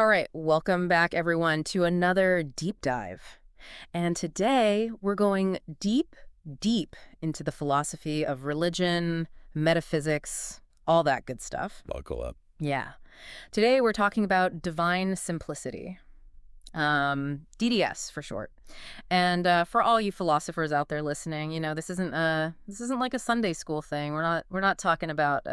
All right, welcome back everyone to another deep dive. And today we're going deep, deep into the philosophy of religion, metaphysics, all that good stuff. Buckle up. Yeah. Today we're talking about divine simplicity. DDS for short. And for all you philosophers out there listening, this isn't like a Sunday school thing. We're not talking about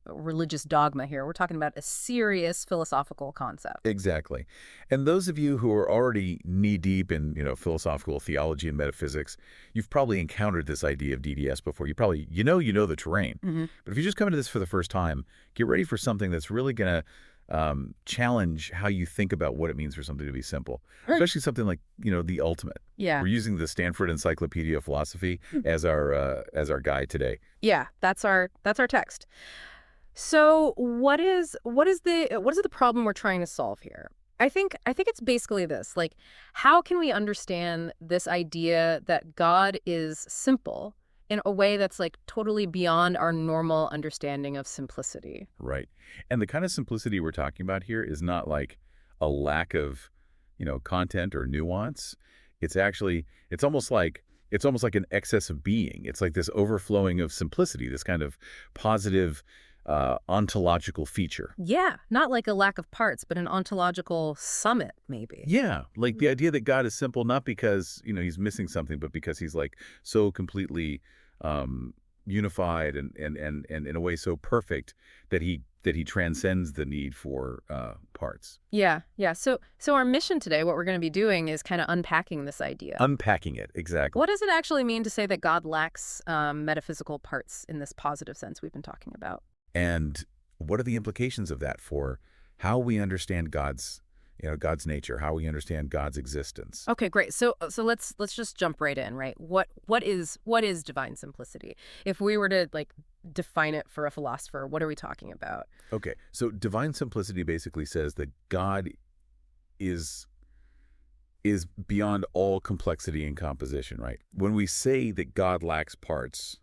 religious dogma here. We're talking about a serious philosophical concept. Exactly. And those of you who are already knee-deep in, philosophical theology and metaphysics, you've probably encountered this idea of DDS before. You probably, you know the terrain. But if you just come into this for the first time, get ready for something that's really going to challenge how you think about what it means for something to be simple, especially something like, the ultimate. Yeah. We're using the Stanford Encyclopedia of Philosophy as our guide today. Yeah, that's our text. So what is the problem we're trying to solve here? I think it's basically this, like, how can we understand this idea that God is simple in a way that's like totally beyond our normal understanding of simplicity? Right. And the kind of simplicity we're talking about here is not like a lack of, content or nuance. It's almost like an excess of being. It's like this overflowing of simplicity, this kind of positive ontological feature. Yeah, not like a lack of parts, but an ontological summit, maybe. Yeah, like the idea that God is simple not because, he's missing something, but because he's like so completely unified and in a way so perfect that he transcends the need for parts. Yeah, yeah. So our mission today, what we're going to be doing is kind of unpacking this idea. Unpacking it, exactly. What does it actually mean to say that God lacks metaphysical parts in this positive sense we've been talking about? And what are the implications of that for how we understand God's nature, how we understand God's existence? Okay, great. So let's just jump right in, right? What is divine simplicity? If we were to like define it for a philosopher, what are we talking about? Okay, so divine simplicity basically says that God is beyond all complexity and composition, right? When we say that God lacks parts,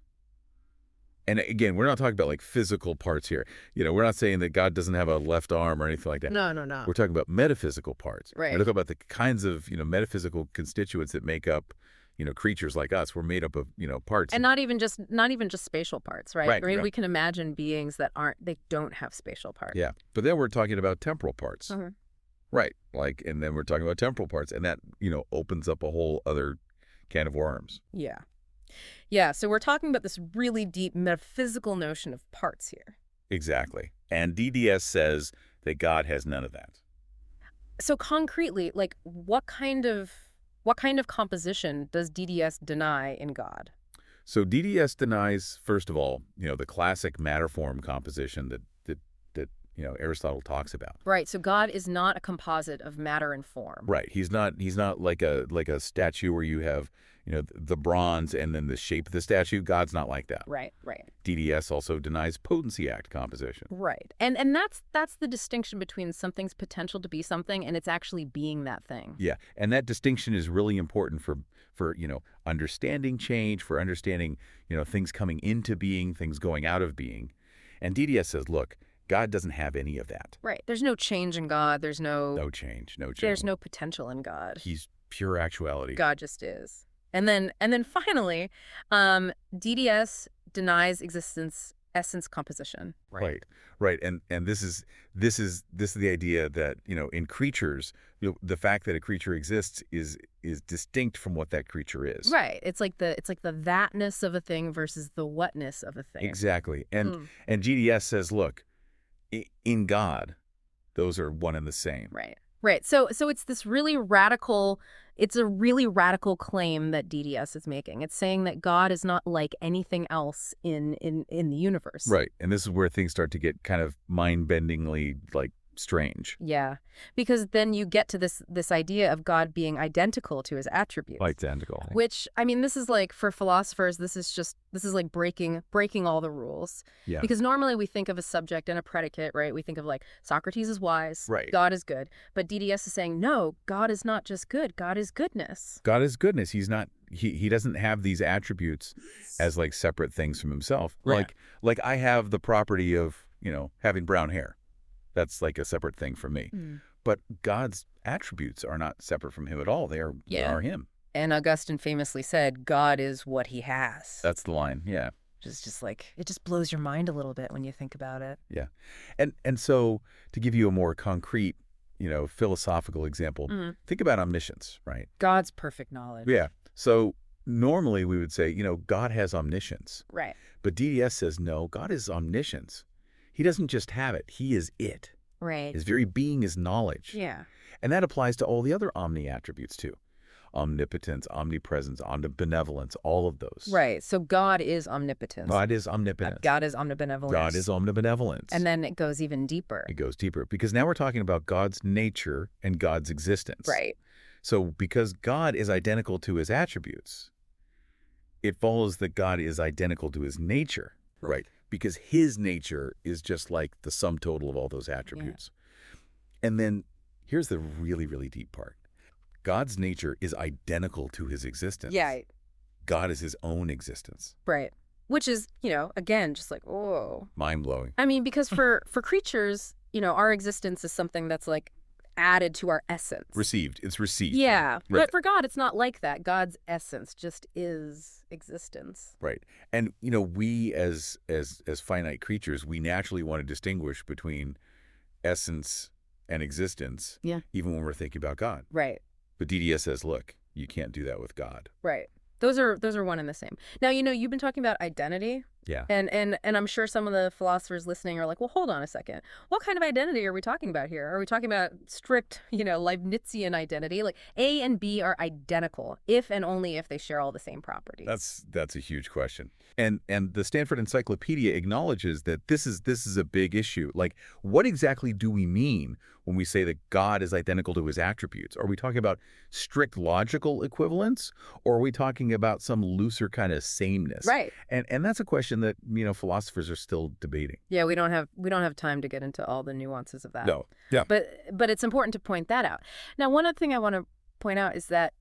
and again, we're not talking about like physical parts here. We're not saying that God doesn't have a left arm or anything like that. No, no, no. We're talking about metaphysical parts. Right. We're talking about the kinds of, metaphysical constituents that make up, creatures like us. We're made up of, parts. And not even just spatial parts, right? Right, I mean, right. we can imagine beings that don't have spatial parts. Yeah. But then we're talking about temporal parts. Mhm. Right. And then we're talking about temporal parts. And that, opens up a whole other can of worms. Yeah. Yeah, so we're talking about this really deep metaphysical notion of parts here. Exactly. And DDS says that God has none of that. So concretely, like what kind of composition does DDS deny in God? So DDS denies, first of all, the classic matter-form composition that Aristotle talks about. Right, so God is not a composite of matter and form. Right. He's not like a statue where you have, the bronze and then the shape of the statue. God's not like that. Right, right. DDS also denies potency act composition. Right. And that's the distinction between something's potential to be something and it's actually being that thing. Yeah. And that distinction is really important for understanding change, for understanding, things coming into being, things going out of being. And DDS says, look, God doesn't have any of that. Right. There's no change in God. There's No change, no change. there's no potential in God. He's pure actuality. God just is. And then finally, DDS denies essence composition. Right. And this is the idea that, in creatures, the fact that a creature exists is distinct from what that creature is. Right. It's like the thatness of a thing versus the whatness of a thing. Exactly. And GDS says, look, in God, those are one and the same. Right. Right. So it's this really radical. It's a really radical claim that DDS is making. It's saying that God is not like anything else in the universe. Right. And this is where things start to get kind of mind-bendingly, like, strange. Yeah. Because then you get to this idea of God being identical to his attributes. Identical. Which, I mean, this is like, for philosophers, this is like breaking all the rules. Yeah. Because normally we think of a subject and a predicate, right? We think of like Socrates is wise, Right. God is good. But DDS is saying, no, God is not just good. God is goodness. God is goodness. He's not. He doesn't have these attributes as like separate things from himself. Right. Like I have the property of having brown hair. That's like a separate thing from me. But God's attributes are not separate from him at all. They Yeah. are him. And Augustine famously said, God is what he has. That's the line. Yeah. Which is just like, it just blows your mind a little bit when you think about it. Yeah. And so to give you a more concrete, philosophical example, think about omniscience, right? God's perfect knowledge. Yeah. So normally we would say, God has omniscience. Right. But DDS says, no, God is omniscience. He doesn't just have it. He is it. Right. His very being is knowledge. Yeah. And that applies to all the other omni attributes too. Omnipotence, omnipresence, omnibenevolence, all of those. Right. So God is omnipotence. God is omnipotence. God is omnibenevolence. God is omnibenevolence. And then it goes even deeper. It goes deeper because now we're talking about God's nature and God's existence. Right. So because God is identical to his attributes, it follows that God is identical to his nature. Right. Because his nature is just like the sum total of all those attributes. Yeah. And then here's the really, really deep part. God's nature is identical to his existence. Yeah. God is his own existence. Right. Which is, again, just like, whoa. Mind-blowing. I mean, because for creatures, our existence is something that's like added to our essence. Received. It's received. Yeah. Right. But for God, it's not like that. God's essence just is existence. Right. And, we as finite creatures, we naturally want to distinguish between essence and existence, even when we're thinking about God. Right. But DDS says, look, you can't do that with God. Right. Those are one and the same. Now, you've been talking about identity. Yeah. And I'm sure some of the philosophers listening are like, well, hold on a second. What kind of identity are we talking about here? Are we talking about strict, Leibnizian identity? Like A and B are identical if and only if they share all the same properties. That's a huge question. And the Stanford Encyclopedia acknowledges that this is a big issue. Like, what exactly do we mean when we say that God is identical to his attributes? Are we talking about strict logical equivalence, or are we talking about some looser kind of sameness? Right. And that's a question that, philosophers are still debating. Yeah, we don't have time to get into all the nuances of that. No. Yeah. But it's important to point that out. Now, one other thing I want to point out is that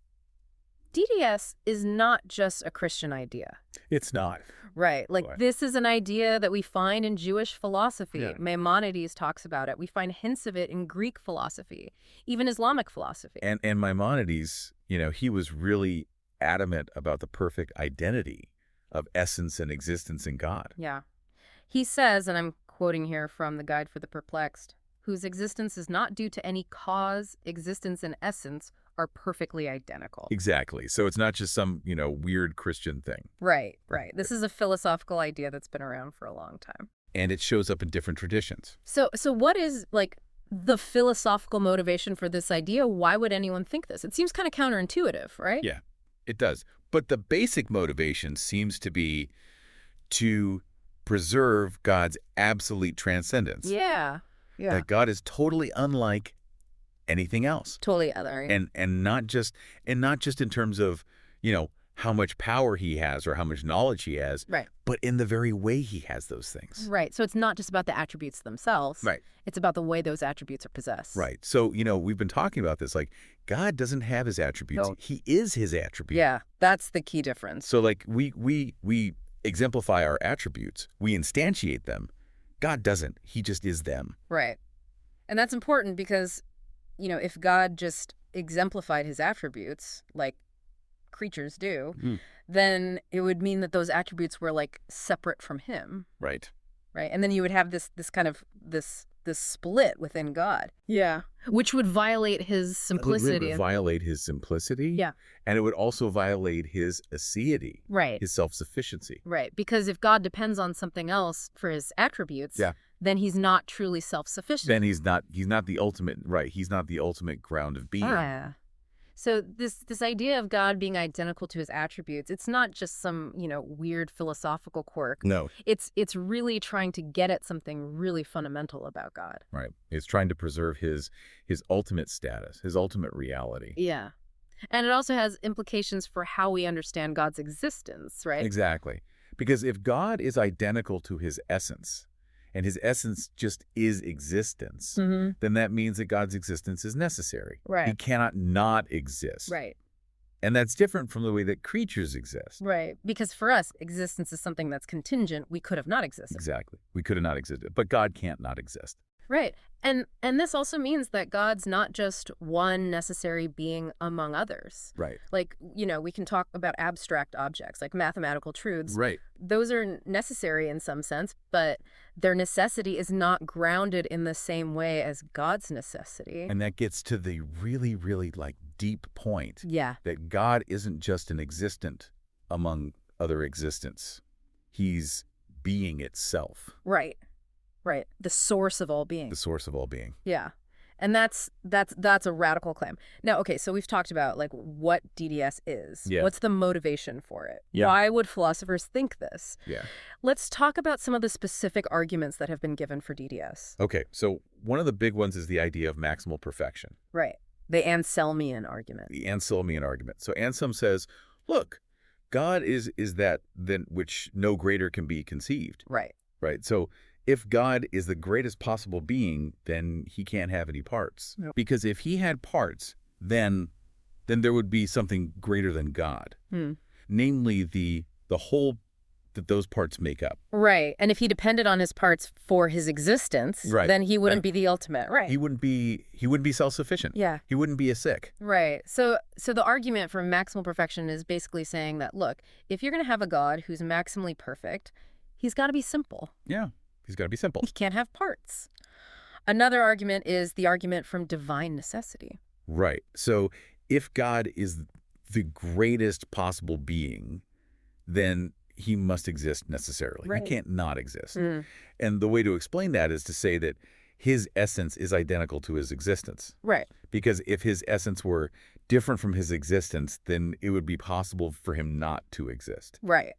DDS is not just a Christian idea. It's not. Right. Like, Boy. This is an idea that we find in Jewish philosophy. Yeah. Maimonides talks about it. We find hints of it in Greek philosophy, even Islamic philosophy. And Maimonides, he was really adamant about the perfect identity of essence and existence in God. Yeah. He says, and I'm quoting here from the Guide for the Perplexed, whose existence is not due to any cause, existence and essence are perfectly identical. Exactly. So it's not just some, weird Christian thing. Right. This is a philosophical idea that's been around for a long time. And it shows up in different traditions. So what is, the philosophical motivation for this idea? Why would anyone think this? It seems kind of counterintuitive, right? Yeah, it does. But the basic motivation seems to be to preserve God's absolute transcendence. Yeah. That God is totally unlike anything else. Totally other. Yeah. And not just in terms of, how much power he has or how much knowledge he has, right, but in the very way he has those things. Right. So it's not just about the attributes themselves. Right. It's about the way those attributes are possessed. Right. So, we've been talking about this, like, God doesn't have his attributes. No. He is his attribute. Yeah, that's the key difference. So, like, we exemplify our attributes. We instantiate them. God doesn't. He just is them. Right. And that's important because, if God just exemplified his attributes, like creatures do, then it would mean that those attributes were separate from him. Right. Right. And then you would have this kind of this split within God. Yeah. Which would violate his simplicity. It would violate his simplicity. Yeah. And it would also violate his aseity. Right. His self-sufficiency. Right. Because if God depends on something else for his attributes, then he's not truly self-sufficient. Then he's not the ultimate, right. He's not the ultimate ground of being. Yeah. So this idea of God being identical to his attributes, it's not just some, weird philosophical quirk. No. It's really trying to get at something really fundamental about God. Right. It's trying to preserve his ultimate status, his ultimate reality. Yeah. And it also has implications for how we understand God's existence, right? Exactly. Because if God is identical to his essence, and his essence just is existence, then that means that God's existence is necessary. Right. He cannot not exist. Right. And that's different from the way that creatures exist. Right. Because for us, existence is something that's contingent. We could have not existed. Exactly. We could have not existed. But God can't not exist. Right. And this also means that God's not just one necessary being among others. Right. Like, we can talk about abstract objects, like mathematical truths. Right. Those are necessary in some sense, but their necessity is not grounded in the same way as God's necessity. And that gets to the really, really deep point Yeah. that God isn't just an existent among other existence. He's being itself, Right. Right. The source of all being. the source of all being. Yeah. And that's a radical claim. Now, okay, so we've talked about what DDS is. Yeah. What's the motivation for it? Yeah. Why would philosophers think this? Yeah. Let's talk about some of the specific arguments that have been given for DDS. Okay, so one of the big ones is the idea of maximal perfection, Right. The Anselmian argument. the Anselmian argument. So Anselm says, look, God is that than which no greater can be conceived, Right. right? So if God is the greatest possible being, then he can't have any parts. Yep. Because if he had parts, then there would be something greater than God, namely the whole that those parts make up. Right. And if he depended on his parts for his existence, Right. then he wouldn't Right. be the ultimate. Right. He wouldn't be self-sufficient. Yeah. He wouldn't be a sick. Right. So the argument for maximal perfection is basically saying that, look, if you're going to have a God who's maximally perfect, he's got to be simple. Yeah. He's got to be simple. He can't have parts. Another argument is the argument from divine necessity. Right. So if God is the greatest possible being, then he must exist necessarily. Right. He can't not exist. And the way to explain that is to say that his essence is identical to his existence. Right. Because if his essence were different from his existence, then it would be possible for him not to exist. Right.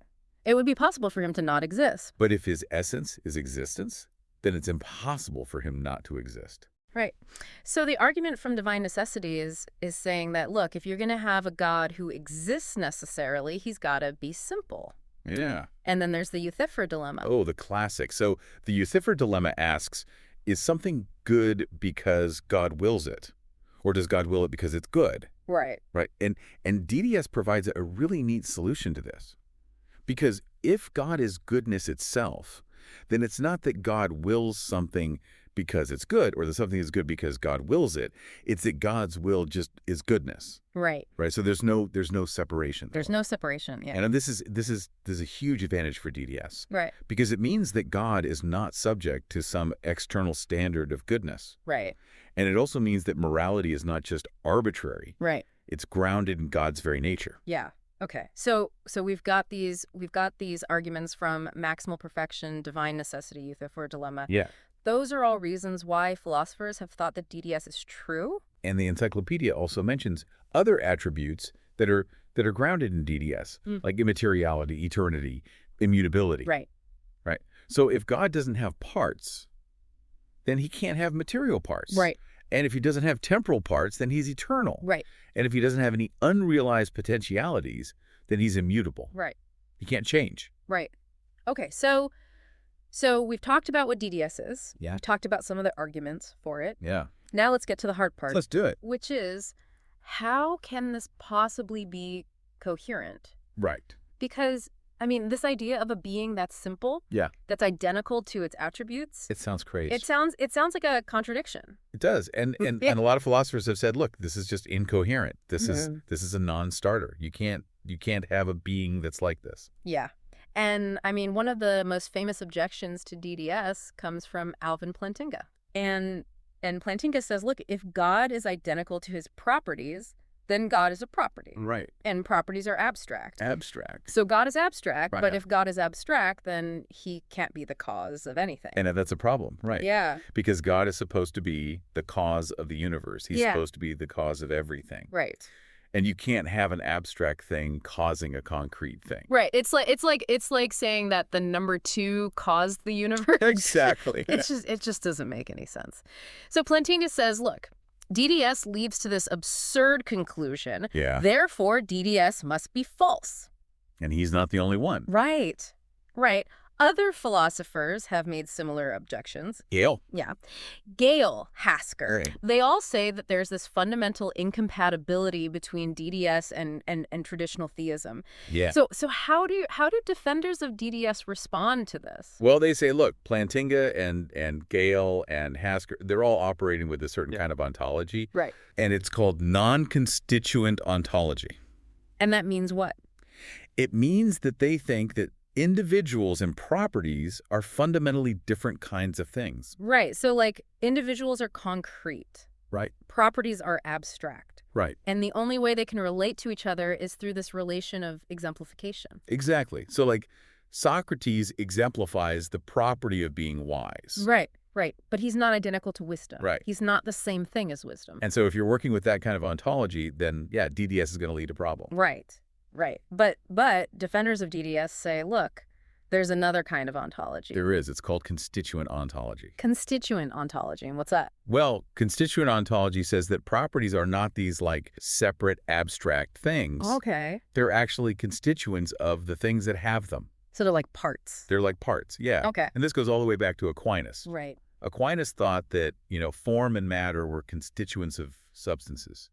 It would be possible for him to not exist. But if his essence is existence, then it's impossible for him not to exist. Right. So the argument from divine necessity is saying that, look, if you're going to have a God who exists necessarily, he's got to be simple. Yeah. And then there's the Euthyphro dilemma. Oh, the classic. So the Euthyphro dilemma asks, is something good because God wills it? Or does God will it because it's good? Right. Right. And DDS provides a really neat solution to this. Because if God is goodness itself, then it's not that God wills something because it's good, or that something is good because God wills it. It's that God's will just is goodness. Right. Right. So there's no separation. There's no separation. Yeah. And this is a huge advantage for DDS. Right. Because it means that God is not subject to some external standard of goodness. Right. And it also means that morality is not just arbitrary. Right. It's grounded in God's very nature. Yeah. Okay. So we've got these arguments from maximal perfection, divine necessity, Euthyphro dilemma. Yeah. Those are all reasons why philosophers have thought that DDS is true. And the encyclopedia also mentions other attributes that are grounded in DDS, like immateriality, eternity, immutability. Right. Right. So if God doesn't have parts, then he can't have material parts. Right. And if he doesn't have temporal parts, then he's eternal. Right. And if he doesn't have any unrealized potentialities, then he's immutable. Right. He can't change. Right. Okay. So we've talked about what DDS is. Yeah. We've talked about some of the arguments for it. Yeah. Now let's get to the hard part. Let's do it. Which is, how can this possibly be coherent? Right. Because, I mean, this idea of a being that's simple, Yeah. that's identical to its attributes, It sounds crazy. it sounds like a contradiction. It does. And Yeah. and a lot of philosophers have said, look, this is just incoherent. This is a non-starter. You can't have a being that's like this. Yeah. And, I mean, one of the most famous objections to DDS comes from Alvin Plantinga. And Plantinga says, look, if God is identical to his properties, then God is a property. Right. And properties are abstract. Abstract. So God is abstract, Right. but if God is abstract, then he can't be the cause of anything. And that's a problem, right? Yeah. Because God is supposed to be the cause of the universe. He's Yeah. supposed to be the cause of everything. Right. And you can't have an abstract thing causing a concrete thing. Right. It's like saying that the number 2 caused the universe. Exactly. It just doesn't make any sense. So Plantinga says, look, DDS leads to this absurd conclusion. Yeah. Therefore, DDS must be false. And he's not the only one. Right. Right. Other philosophers have made similar objections. Gale. Yeah. Gale, Hasker. Right. They all say that there's this fundamental incompatibility between DDS and traditional theism. Yeah. So how do defenders of DDS respond to this? Well, they say, look, Plantinga and Gale and Hasker, they're all operating with a certain kind of ontology. Right. And it's called non-constituent ontology. And that means what? It means that they think that individuals and properties are fundamentally different kinds of things. Right. So, like, individuals are concrete. Right. Properties are abstract. Right. And the only way they can relate to each other is through this relation of exemplification. Exactly. So, like, Socrates exemplifies the property of being wise. Right. Right. But he's not identical to wisdom. Right. He's not the same thing as wisdom. And so if you're working with that kind of ontology, then, yeah, DDS is going to lead to problem. Right. Right. But defenders of DDS say, look, there's another kind of ontology. There is. It's called constituent ontology. Constituent ontology. And what's that? Well, constituent ontology says that properties are not these, like, separate abstract things. Okay. They're actually constituents of the things that have them. So they're like parts. They're like parts, yeah. Okay. And this goes all the way back to Aquinas. Right. Aquinas thought that, form and matter were constituents of substances.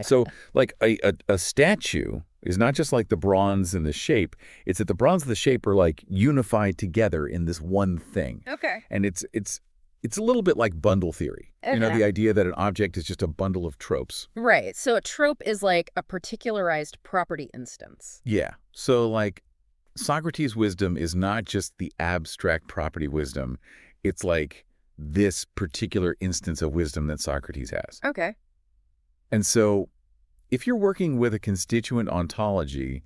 So, like, a statue is not just like the bronze and the shape. It's that the bronze and the shape are, like, unified together in this one thing. Okay. And it's a little bit like bundle theory. Okay. The idea that an object is just a bundle of tropes. Right. So a trope is like a particularized property instance. Yeah. So, like, Socrates' wisdom is not just the abstract property wisdom. It's like this particular instance of wisdom that Socrates has. Okay. And so if you're working with a constituent ontology,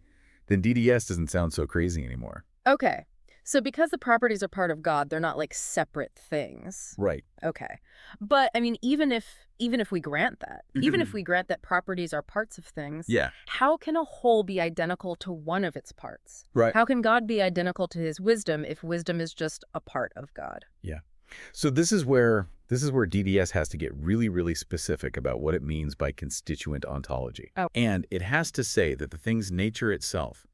then DDS doesn't sound so crazy anymore. Okay. So because the properties are part of God, they're not like separate things. Right. Okay. But I mean, even if we grant that, even if we grant that properties are parts of things, Yeah. how can a whole be identical to one of its parts? Right. How can God be identical to his wisdom if wisdom is just a part of God? Yeah. So this is where DDS has to get really, really specific about what it means by constituent ontology. Oh. And it has to say that the thing's nature itself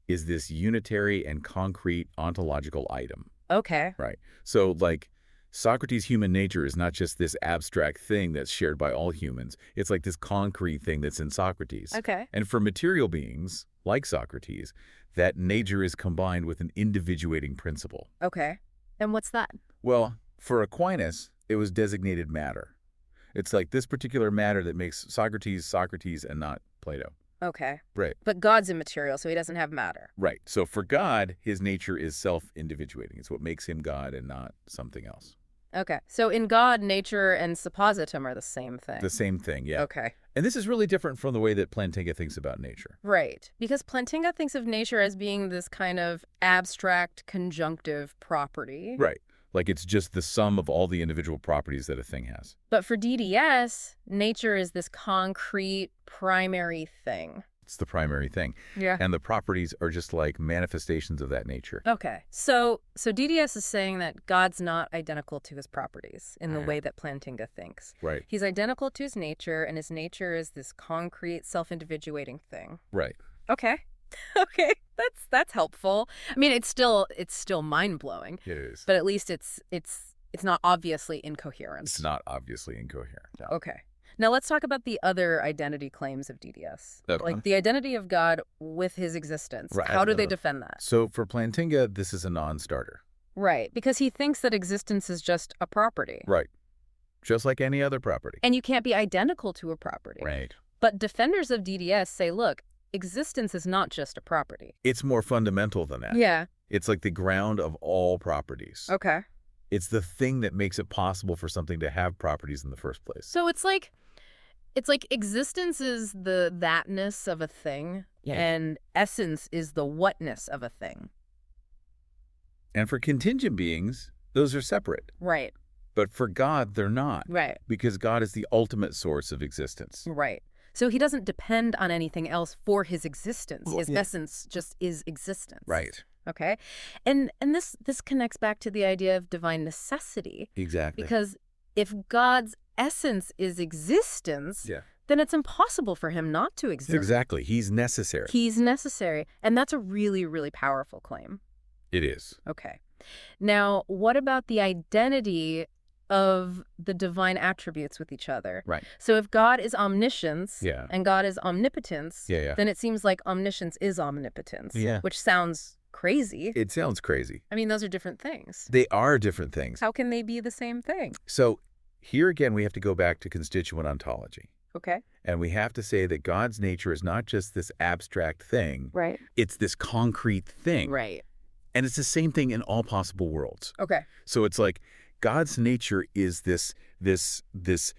is this unitary and concrete ontological item. Okay. Right. So, like, Socrates' human nature is not just this abstract thing that's shared by all humans. It's like this concrete thing that's in Socrates. Okay. And for material beings, like Socrates, that nature is combined with an individuating principle. Okay. And what's that? Well, for Aquinas, it was designated matter. It's like this particular matter that makes Socrates Socrates and not Plato. Okay. Right. But God's immaterial, so he doesn't have matter. Right. So for God, his nature is self-individuating. It's what makes him God and not something else. Okay. So in God, nature and suppositum are the same thing. The same thing, yeah. Okay. And this is really different from the way that Plantinga thinks about nature. Right. Because Plantinga thinks of nature as being this kind of abstract, conjunctive property. Right. Like it's just the sum of all the individual properties that a thing has. But for DDS, nature is this concrete, primary thing. It's the primary thing. Yeah. And the properties are just like manifestations of that nature. Okay. So DDS is saying that God's not identical to his properties in the way that Plantinga thinks. Right. He's identical to his nature, and his nature is this concrete, self-individuating thing. Right. Okay. Okay. That's helpful. I mean, it's still mind-blowing. It is. But at least it's not obviously incoherent. It's not obviously incoherent. No. Okay. Now let's talk about the other identity claims of DDS. Okay. Like the identity of God with his existence. Right. How do they defend that? So for Plantinga, this is a non-starter. Right. Because he thinks that existence is just a property. Right. Just like any other property. And you can't be identical to a property. Right. But defenders of DDS say, look, existence is not just a property. It's more fundamental than that. Yeah. It's like the ground of all properties. Okay. It's the thing that makes it possible for something to have properties in the first place. So it's like existence is the thatness of a thing, and essence is the whatness of a thing. And for contingent beings, those are separate. Right. But for God, they're not. Right. Because God is the ultimate source of existence. Right. So he doesn't depend on anything else for his existence. His essence just is existence. Right. Okay. And this connects back to the idea of divine necessity. Exactly. Because if God's essence is existence, then it's impossible for him not to exist. Exactly. He's necessary. He's necessary. And that's a really, really powerful claim. It is. Okay. Now, what about the identity of the divine attributes with each other? Right. So if God is omniscience Yeah. and God is omnipotence, Yeah, yeah. then it seems like omniscience is omnipotence, Yeah. which sounds crazy. It sounds crazy. I mean, those are different things. They are different things. How can they be the same thing? So here again, we have to go back to constituent ontology. Okay. And we have to say that God's nature is not just this abstract thing. Right. It's this concrete thing. Right. And it's the same thing in all possible worlds. Okay. So it's like God's nature is this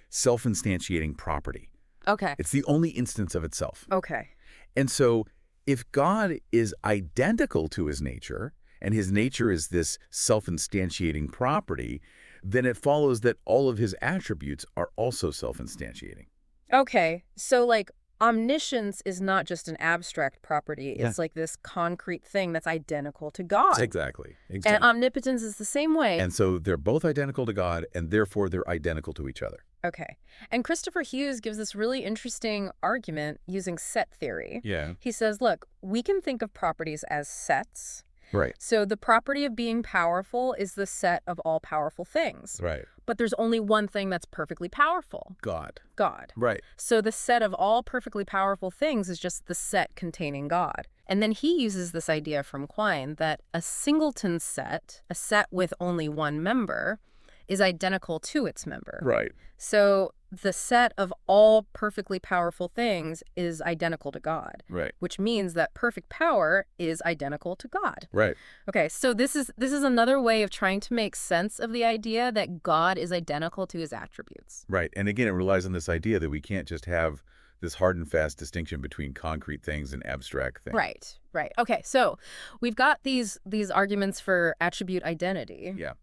self-instantiating property. Okay. It's the only instance of itself. Okay. And so if God is identical to his nature, and his nature is this self-instantiating property, then it follows that all of his attributes are also self-instantiating. Okay. So like omniscience is not just an abstract property. It's like this concrete thing that's identical to God. Exactly. And omnipotence is the same way. And so they're both identical to God, and therefore they're identical to each other. Okay. And Christopher Hughes gives this really interesting argument using set theory. Yeah. He says, look, we can think of properties as sets. Right. So the property of being powerful is the set of all powerful things. Right. But there's only one thing that's perfectly powerful. God. God. Right. So the set of all perfectly powerful things is just the set containing God. And then he uses this idea from Quine that a singleton set, a set with only one member, is identical to its member. Right. So the set of all perfectly powerful things is identical to God. Right. Which means that perfect power is identical to God. Right. Okay, so this is another way of trying to make sense of the idea that God is identical to his attributes. Right. And again, it relies on this idea that we can't just have this hard and fast distinction between concrete things and abstract things. Right, right. Okay, so we've got these arguments for attribute identity. Yeah.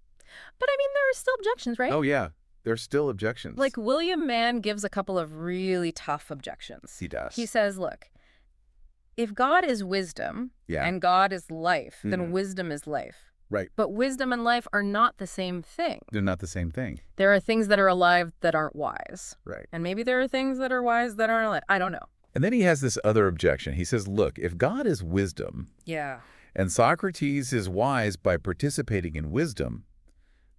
But I mean, there are still objections, right? Oh, yeah. There's still objections. Like William Mann gives a couple of really tough objections. He does. He says, look, if God is wisdom and God is life, then wisdom is life. Right. But wisdom and life are not the same thing. They're not the same thing. There are things that are alive that aren't wise. Right. And maybe there are things that are wise that aren't alive. I don't know. And then he has this other objection. He says, look, if God is wisdom Yeah. and Socrates is wise by participating in wisdom,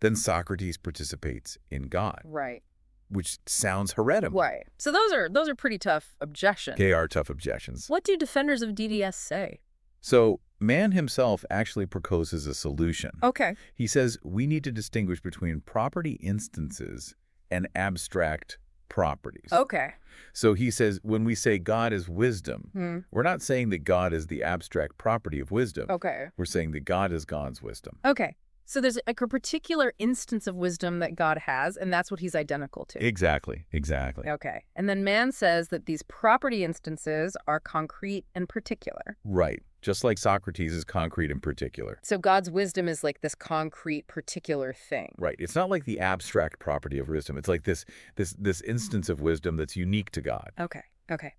then Socrates participates in God. Right. Which sounds heretical. Right. So those are pretty tough objections. They are tough objections. What do defenders of DDS say? So Mann himself actually proposes a solution. Okay. He says we need to distinguish between property instances and abstract properties. Okay. So he says when we say God is wisdom, we're not saying that God is the abstract property of wisdom. Okay. We're saying that God is God's wisdom. Okay. So there's like a particular instance of wisdom that God has, and that's what he's identical to. Exactly. Exactly. Okay. And then Mann says that these property instances are concrete and particular. Right. Just like Socrates is concrete and particular. So God's wisdom is like this concrete, particular thing. Right. It's not like the abstract property of wisdom. It's like this instance of wisdom that's unique to God. Okay. Okay.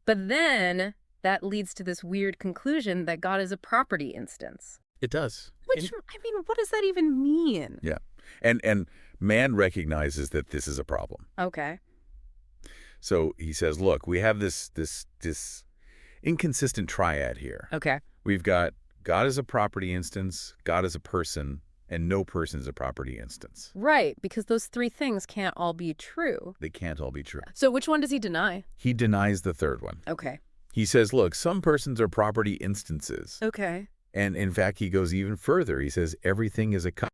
But then that leads to this weird conclusion that God is a property instance. It does. Which, I mean, what does that even mean? Yeah. And Mann recognizes that this is a problem. Okay. So he says, look, we have this inconsistent triad here. Okay. We've got God as a property instance, God as a person, and no person is a property instance. Right, because those three things can't all be true. They can't all be true. So which one does he deny? He denies the third one. Okay. He says, look, some persons are property instances. Okay. And in fact, he goes even further. He says everything is a